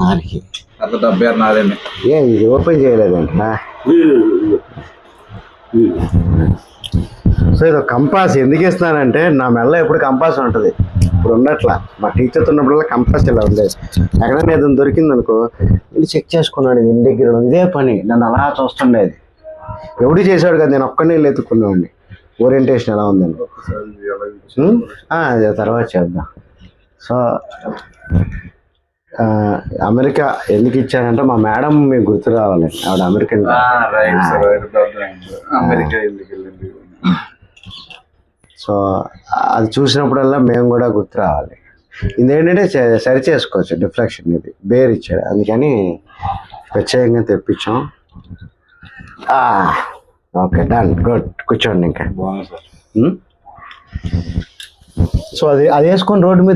ఆడికి ఏ ఇది ఓపెన్ చేయలేదండి. సో ఇది కంపాస్ ఎందుకు ఇస్తానంటే నా మెల్ల ఎప్పుడు కంపాస్ ఉంటుంది. ఇప్పుడు ఉండట్లా, మా టీచర్తో ఉన్నప్పుడల్లా కంపాస్ ఇలా ఉండేది. ఎక్కడైనా ఏదైనా దొరికింది అనుకో వెళ్ళి చెక్ చేసుకున్నాడు. ఇంటి దగ్గర ఇదే పని నన్ను అలా చూస్తుండేది. ఎవడు చేసాడు కదా, నేను ఒక్కనే వెళ్ళి ఎత్తుక్కునేవాడిని ఓరియంటేషన్ ఎలా ఉందని. అదే తర్వాత చేద్దాం. సో అమెరికా ఎందుకు ఇచ్చానంటే మా మేడం మీకు గుర్తు రావాలి, ఆవిడ అమెరికన్. సో అది చూసినప్పుడల్లా మేము కూడా గుర్తు రావాలి. ఇదేంటంటే సరి చేసుకోవచ్చు డిఫ్లెక్షన్. ఇది బేర్ ఇచ్చాడు అందుకని ప్రత్యేకంగా తెప్పించాం. Okay done, good. కూర్చోండి ఇంకా. సో అది వేసుకొని రోడ్డు మీద